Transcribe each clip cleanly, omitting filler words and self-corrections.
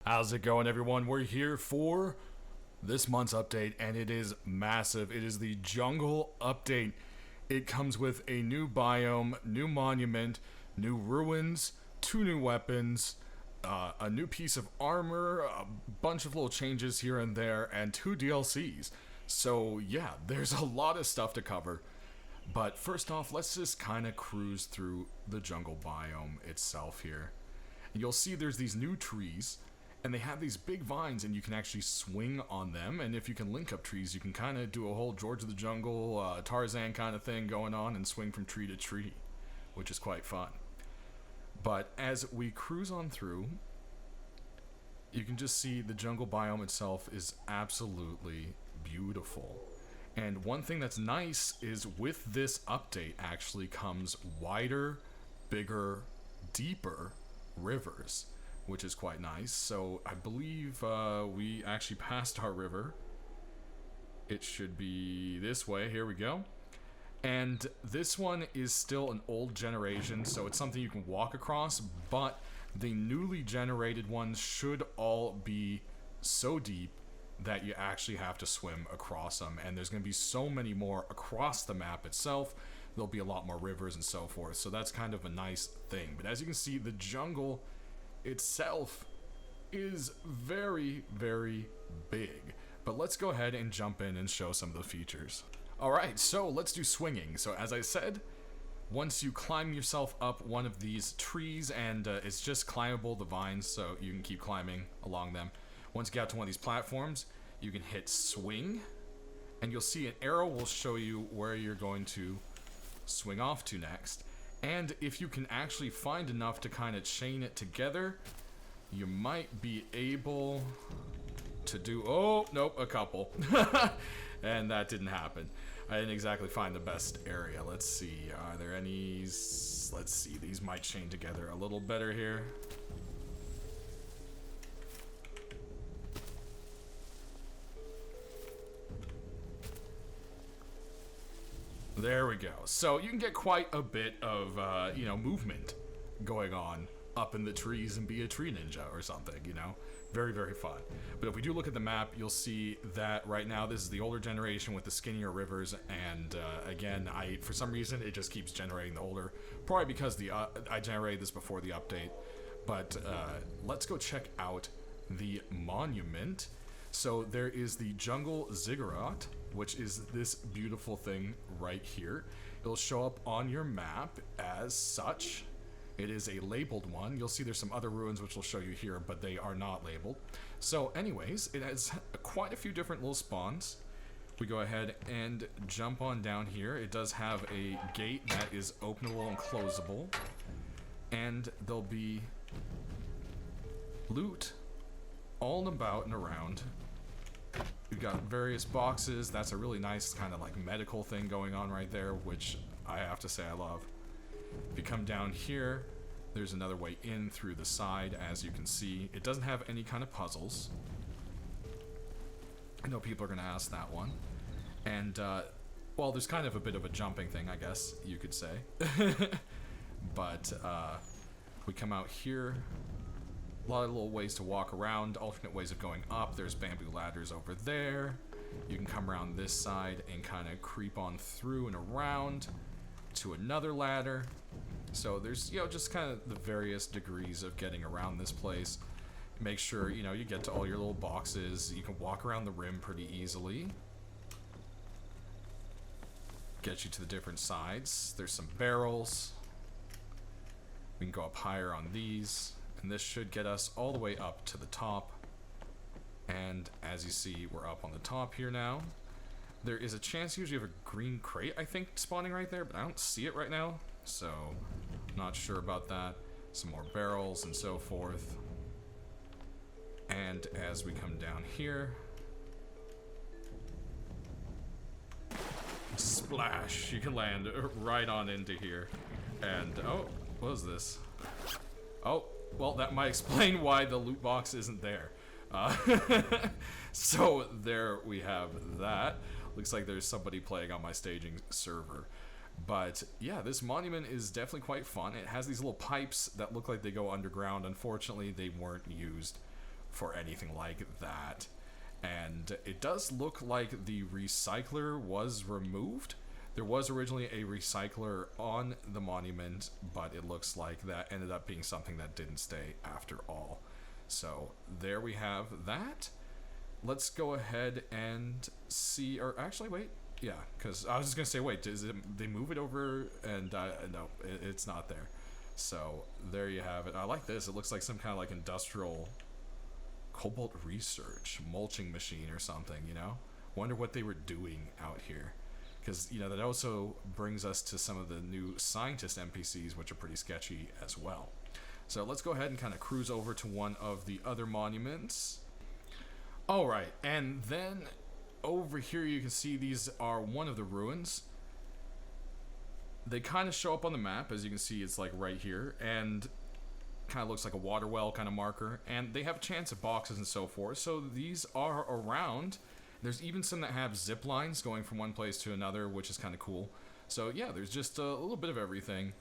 How's it going, everyone? We're here for this month's update, and it is massive. It is the jungle update. It comes with a new biome, new monument, new ruins, 2 new weapons, a new piece of armor, a bunch of little changes here and there, and 2 DLCs. So yeah, there's a lot of stuff to cover. But first off, let's just kind of cruise through the jungle biome itself here. And you'll see there's these new trees, and they have these big vines, and you can actually swing on them. And if you can link up trees, you can kind of do a whole George of the Jungle, Tarzan kind of thing going on and swing from tree to tree, which is quite fun. But as we cruise on through, you can just see the jungle biome itself is absolutely beautiful. And one thing that's nice is with this update actually comes wider, bigger, deeper rivers, which is quite nice. So I believe we actually passed our river. It should be this way. Here we go. And this one is still an old generation, so it's something you can walk across, but the newly generated ones should all be so deep that you actually have to swim across them, and there's going to be so many more across the map itself. There'll be a lot more rivers and so forth, so that's kind of a nice thing. But as you can see, the jungle itself is very, very big. But let's go ahead and jump in and show some of the features. Alright, so let's do swinging. So as I said, once you climb yourself up one of these trees, and it's just climbable, the vines, so you can keep climbing along them. Once you get out to one of these platforms, you can hit swing, and you'll see an arrow will show you where you're going to swing off to next. And if you can actually find enough to kind of chain it together, you might be able to do... Oh, nope, a couple. And that didn't happen. I didn't exactly find the best area. Let's see, are there any... Let's see, these might chain together a little better here. There we go. So you can get quite a bit of, movement going on up in the trees and be a tree ninja or something, you know? Very, very fun. But if we do look at the map, you'll see that right now this is the older generation with the skinnier rivers, and again, for some reason, it just keeps generating the older. Probably because I generated this before the update. But let's go check out the monument. So there is the jungle ziggurat, which is this beautiful thing right here. It'll show up on your map as such. It is a labeled one. You'll see there's some other ruins which will show you here, but they are not labeled. So anyways, it has quite a few different little spawns. We go ahead and jump on down here. It does have a gate that is openable and closable. And there'll be loot all about and around. We've got various boxes. That's a really nice kind of like medical thing going on right there, which I have to say I love. If you come down here, there's another way in through the side, as you can see. It doesn't have any kind of puzzles. I know people are going to ask that one. And, well, there's kind of a bit of a jumping thing, I guess you could say. But, we come out here. A lot of little ways to walk around, alternate ways of going up. There's bamboo ladders over there. You can come around this side and kind of creep on through and around to another ladder. So there's, just kind of the various degrees of getting around this place. Make sure, you get to all your little boxes. You can walk around the rim pretty easily. Get you to the different sides. There's some barrels. We can go up higher on these. And this should get us all the way up to the top. And as you see, we're up on the top here now. There is a chance you usually have a green crate, I think, spawning right there, but I don't see it right now. So, not sure about that. Some more barrels and so forth. And as we come down here... Splash! You can land right on into here. And, oh, what is this? Oh, well, that might explain why the loot box isn't there. So there we have that. Looks like there's somebody playing on my staging server. But yeah, this monument is definitely quite fun. It has these little pipes that look like they go underground. Unfortunately, they weren't used for anything like that. And it does look like the recycler was removed. There was originally a recycler on the monument, but it looks like that ended up being something that didn't stay after all. So there we have that. Let's go ahead and see, or actually wait, yeah, because I was just gonna say, wait, they move it over? And no, it's not there. So there you have it. I like this. It looks like some kind of like industrial cobalt research mulching machine or something, you know? Wonder what they were doing out here. Because, you know, that also brings us to some of the new scientist NPCs, which are pretty sketchy as well. So let's go ahead and kind of cruise over to one of the other monuments. Alright, and then over here you can see these are one of the ruins. They kind of show up on the map, as you can see it's like right here, and kind of looks like a water well kind of marker, and they have a chance at boxes and so forth, so these are around. There's even some that have zip lines going from one place to another, which is kind of cool. So yeah, there's just a little bit of everything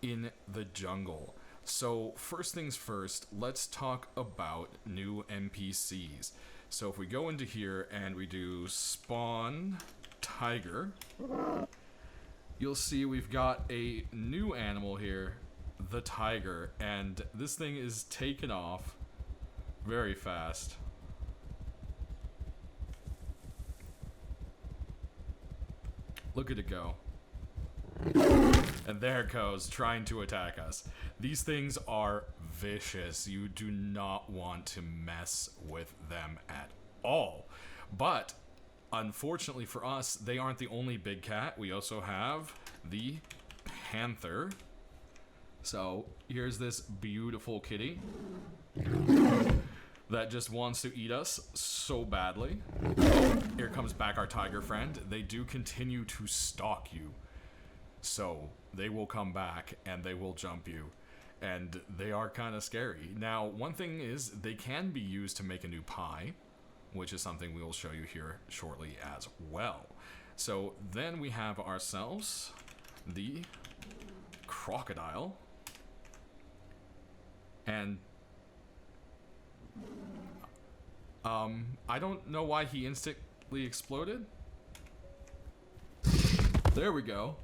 in the jungle. So first things first, let's talk about new NPCs. So if we go into here and we do spawn tiger, you'll see we've got a new animal here, the tiger, and this thing is taken off very fast. Look at it go. And there it goes, trying to attack us. These things are vicious. You do not want to mess with them at all. But unfortunately for us, they aren't the only big cat. We also have the panther. So here's this beautiful kitty that just wants to eat us so badly. Here comes back our tiger friend. They do continue to stalk you. So they will come back and they will jump you. And they are kind of scary. Now, one thing is they can be used to make a new pie, which is something we will show you here shortly as well. So then we have ourselves the crocodile. And I don't know why he instantly exploded. There we go.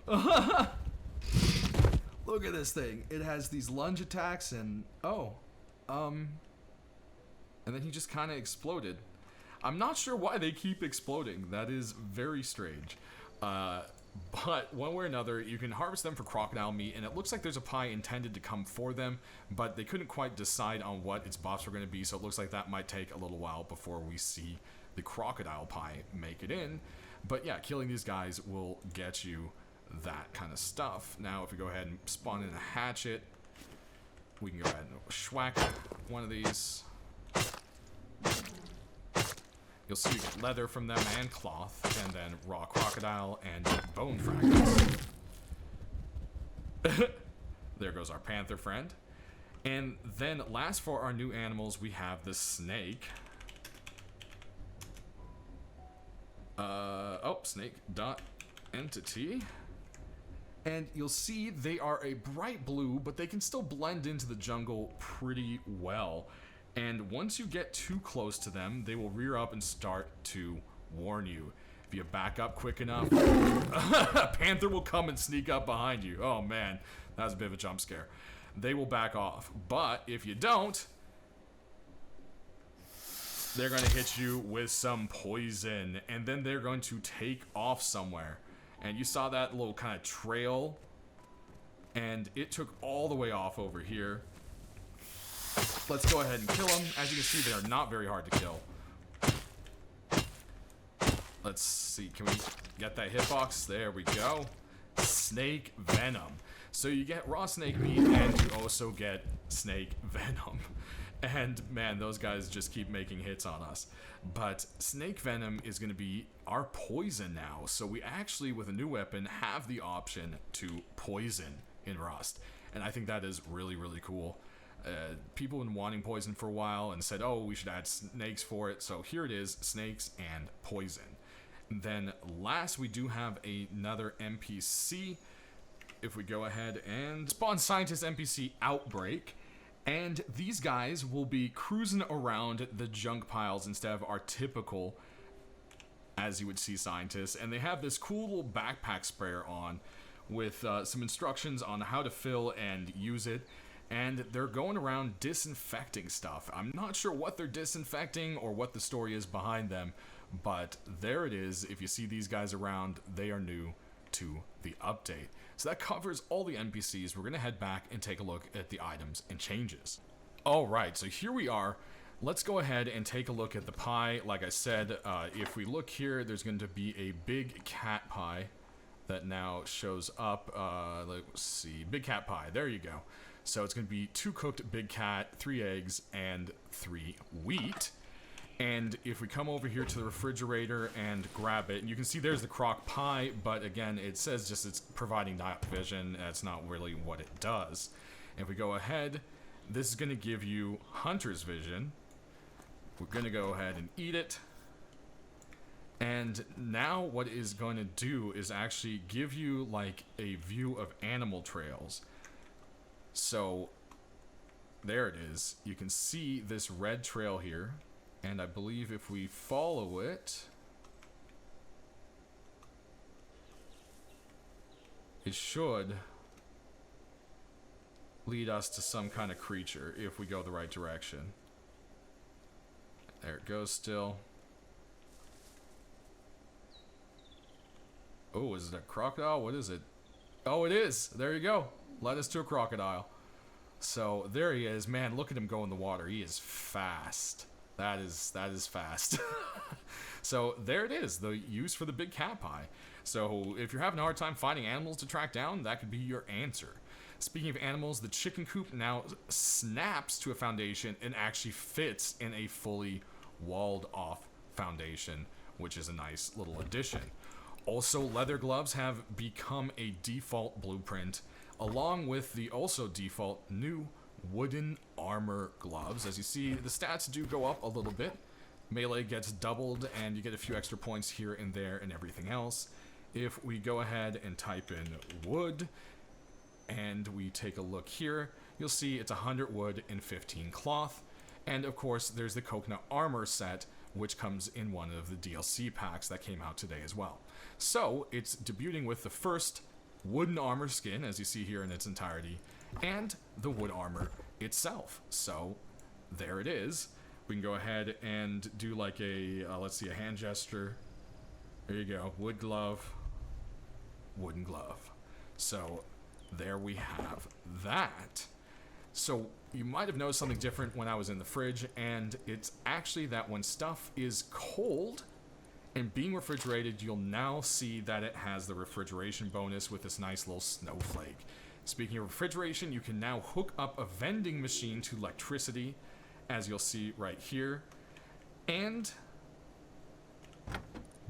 Look at this thing. It has these lunge attacks and and then he just kind of exploded. I'm not sure why they keep exploding. That is very strange. But one way or another, you can harvest them for crocodile meat, and it looks like there's a pie intended to come for them, but they couldn't quite decide on what its buffs were going to be, so it looks like that might take a little while before we see the crocodile pie make it in. But yeah, killing these guys will get you that kind of stuff. Now, if we go ahead and spawn in a hatchet, we can go ahead and schwack one of these. You'll see you get leather from them and cloth, and then raw crocodile and bone fragments. There goes our panther friend. And then last for our new animals, we have the snake. Snake dot entity. And you'll see they are a bright blue, but they can still blend into the jungle pretty well. And once you get too close to them, they will rear up and start to warn you. If you back up quick enough, a panther will come and sneak up behind you. Oh man, that was a bit of a jump scare. They will back off. But if you don't, they're going to hit you with some poison, and then they're going to take off somewhere. And you saw that little kind of trail, and it took all the way off over here. Let's go ahead and kill them. As you can see, they are not very hard to kill. Let's see, can we get that hitbox? There we go. Snake venom. So you get raw snake meat, and you also get snake venom. And man, those guys just keep making hits on us. But snake venom is going to be our poison now. So we actually, with a new weapon, have the option to poison in Rust. And I think that is really, really cool. People have been wanting poison for a while and said, oh, we should add snakes for it. So here it is, snakes and poison. Then last, we do have another NPC. If we go ahead and spawn scientist NPC Outbreak. And these guys will be cruising around the junk piles instead of our typical, as you would see, scientists. And they have this cool little backpack sprayer on with some instructions on how to fill and use it. And they're going around disinfecting stuff. I'm not sure what they're disinfecting or what the story is behind them, but there it is. If you see these guys around, they are new to the update. So that covers all the NPCs. We're going to head back and take a look at the items and changes. Alright, so here we are. Let's go ahead and take a look at the pie. Like I said, if we look here, there's going to be a big cat pie that now shows up. Let's see, big cat pie, there you go. So it's going to be 2 cooked big cat, 3 eggs, and 3 wheat. And if we come over here to the refrigerator and grab it, and you can see there's the crock pie, but again, it says just it's providing night vision. That's not really what it does. And if we go ahead, this is going to give you hunter's vision. We're going to go ahead and eat it. And now what it is going to do is actually give you like a view of animal trails. So there it is. You can see this red trail here. And I believe if we follow it, it should lead us to some kind of creature if we go the right direction. There it goes still. Oh, is it a crocodile? What is it? Oh, it is. There you go. Led us to a crocodile. So there he is. Man, look at him go in the water. He is fast. That is fast. So there it is, the use for the big cat pie. So if you're having a hard time finding animals to track down, that could be your answer. Speaking of animals, the chicken coop now snaps to a foundation and actually fits in a fully walled off foundation, which is a nice little addition. Also, leather gloves have become a default blueprint, along with the also default new wooden armor gloves. As you see, the stats do go up a little bit. Melee gets doubled and you get a few extra points here and there and everything else. If we go ahead and type in wood and we take a look here, you'll see it's 100 wood and 15 cloth. And of course there's the coconut armor set, which comes in one of the DLC packs that came out today as well. So it's debuting with the first wooden armor skin, as you see here in its entirety, and the wood armor itself. So there it is. We can go ahead and do like a, let's see, a hand gesture. There you go, wood glove, wooden glove. So there we have that. So you might have noticed something different when I was in the fridge, and it's actually that when stuff is cold and being refrigerated, you'll now see that it has the refrigeration bonus with this nice little snowflake. Speaking of refrigeration, you can now hook up a vending machine to electricity, as you'll see right here. And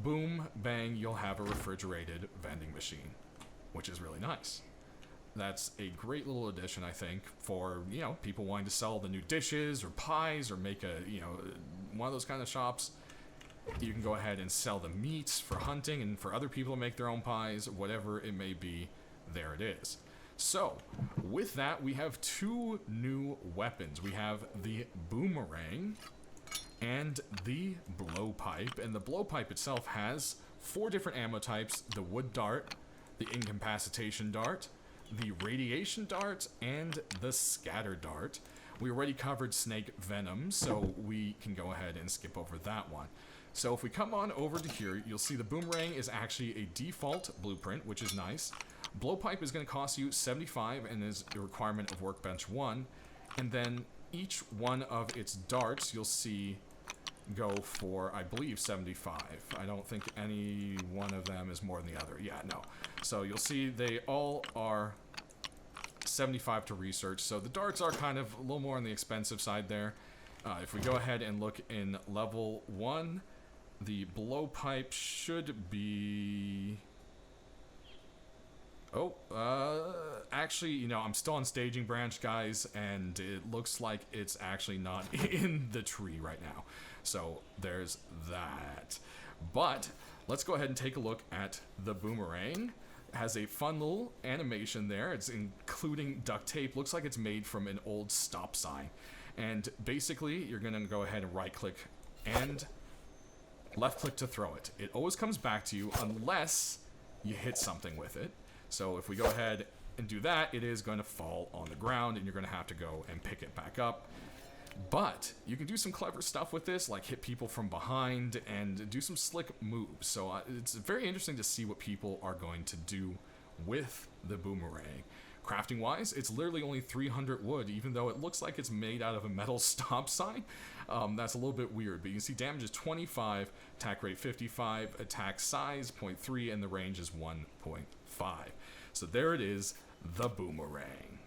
boom, bang, you'll have a refrigerated vending machine, which is really nice. That's a great little addition, I think, for, you know, people wanting to sell the new dishes or pies or make a, you know, one of those kind of shops. You can go ahead and sell the meats for hunting and for other people to make their own pies, whatever it may be, there it is. So, with that, we have 2 new weapons. We have the Boomerang and the Blowpipe. And the Blowpipe itself has 4 different ammo types: the Wood Dart, the Incapacitation Dart, the Radiation Dart, and the Scatter Dart. We already covered Snake Venom, so we can go ahead and skip over that one. So if we come on over to here, you'll see the Boomerang is actually a default blueprint, which is nice. Blowpipe is going to cost you 75 and is a requirement of Workbench 1. And then each one of its darts, you'll see, go for, I believe, 75. I don't think any one of them is more than the other. Yeah, no. So you'll see they all are 75 to research. So the darts are kind of a little more on the expensive side there. If we go ahead and look in level 1, the Blowpipe should be... Oh, actually, you know, I'm still on staging branch, guys, and it looks like it's actually not in the tree right now. So there's that. But let's go ahead and take a look at the Boomerang. Has a fun little animation there. It's including duct tape. Looks like it's made from an old stop sign. And basically, you're going to go ahead and right-click and left-click to throw it. It always comes back to you unless you hit something with it. So if we go ahead and do that, it is going to fall on the ground, and you're going to have to go and pick it back up. But you can do some clever stuff with this, like hit people from behind and do some slick moves. So it's very interesting to see what people are going to do with the boomerang. Crafting wise, it's literally only 300 wood, even though it looks like it's made out of a metal stop sign. That's a little bit weird, but you can see damage is 25, attack rate 55, attack size 0.3, and the range is 1.5. So there it is, the boomerang.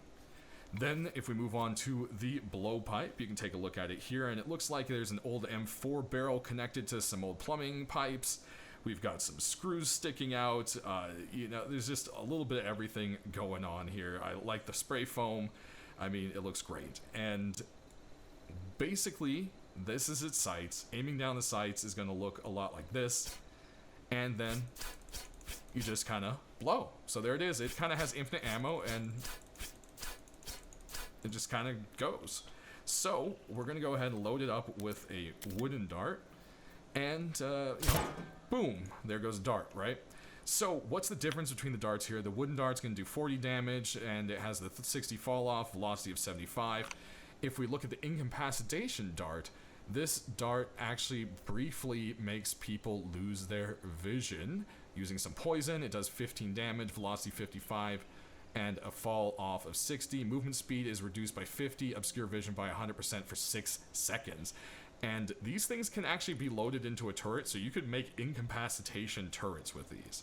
Then, if we move on to the blowpipe, you can take a look at it here, and it looks like there's an old M4 barrel connected to some old plumbing pipes. We've got some screws sticking out. You know, there's just a little bit of everything going on here. I like the spray foam. I mean, it looks great. And basically, this is its sights. Aiming down the sights is going to look a lot like this. And then you just kind of blow. So there it is. It kind of has infinite ammo, and it just kind of goes. So we're going to go ahead and load it up with a wooden dart. And, you know, boom, there goes a dart, right? So what's the difference between the darts here? The wooden dart's going to do 40 damage, and it has the 60 fall off, velocity of 75. If we look at the incapacitation dart, this dart actually briefly makes people lose their vision. Using some poison, it does 15 damage, velocity 55, and a fall off of 60. Movement speed is reduced by 50, obscure vision by 100% for 6 seconds. And these things can actually be loaded into a turret, so you could make incapacitation turrets with these.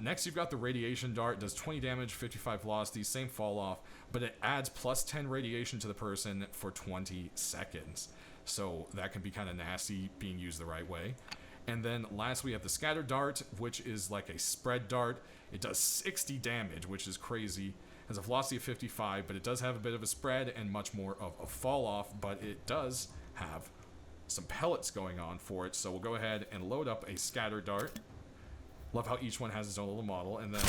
Next, you've got the radiation dart. Does 20 damage, 55 velocity, same fall off, but it adds plus 10 radiation to the person for 20 seconds. So that can be kind of nasty being used the right way. And then last, we have the scatter dart, which is like a spread dart. It does 60 damage, which is crazy. It has a velocity of 55, but it does have a bit of a spread and much more of a fall off, but it does have some pellets going on for it. So we'll go ahead and load up a scatter dart. Love how each one has its own little model, and then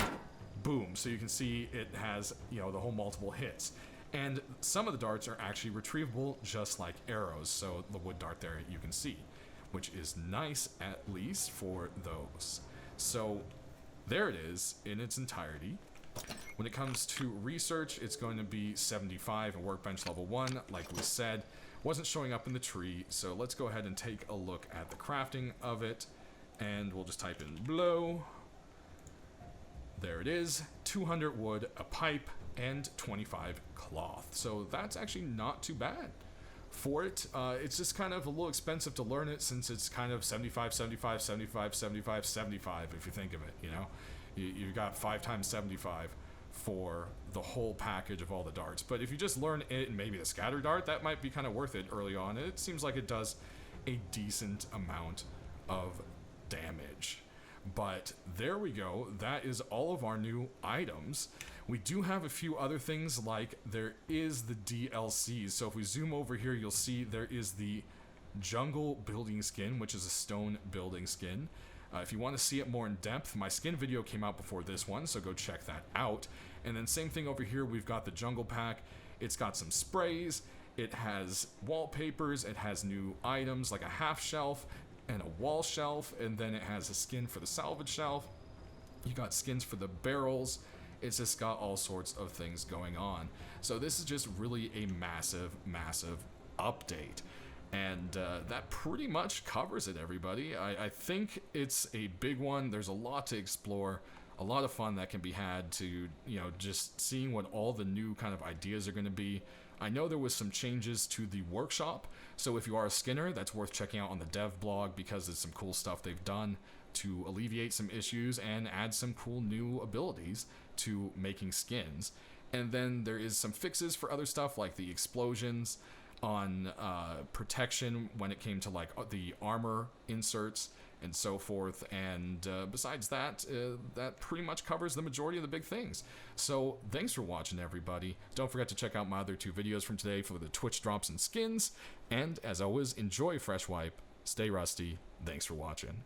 boom. So you can see it has, you know, the whole multiple hits. And some of the darts are actually retrievable just like arrows. So the wood dart there you can see, which is nice at least for those. So there it is in its entirety. When it comes to research, it's going to be 75 and workbench level 1, like we said. Wasn't showing up in the tree, so let's go ahead and take a look at the crafting of it, and we'll just type in blow. There it is, 200 wood, a pipe, and 25 cloth. So that's actually not too bad for it. It's just kind of a little expensive to learn it, since it's kind of 75, 75, 75, 75, 75, if you think of it, you know? You've got 5 times 75 for the whole package of all the darts. But if you just learn it and maybe the scatter dart, that might be kind of worth it early on. It seems like it does a decent amount of damage. But there we go. That is all of our new items. We do have a few other things, like there is the DLCs. So if we zoom over here, you'll see there is the jungle building skin, which is a stone building skin. If you want to see it more in depth, my skin video came out before this one, so go check that out. And then same thing over here, we've got the jungle pack. It's got some sprays, it has wallpapers, it has new items like a half shelf and a wall shelf, and then it has a skin for the salvage shelf. You got skins for the barrels. It's just got all sorts of things going on. So this is just really a massive, massive update. And that pretty much covers it, everybody. I think it's a big one. There's a lot to explore, a lot of fun that can be had to, you know, just seeing what all the new kind of ideas are going to be. I know there was some changes to the workshop, so if you are a skinner, that's worth checking out on the dev blog, because there's some cool stuff they've done to alleviate some issues and add some cool new abilities to making skins. And then there is some fixes for other stuff, like the explosions on protection when it came to like the armor inserts and so forth. And besides that, that pretty much covers the majority of the big things. So thanks for watching, everybody. Don't forget to check out my other 2 videos from today for the Twitch drops and skins. And as always, enjoy Fresh Wipe, stay rusty. Thanks for watching.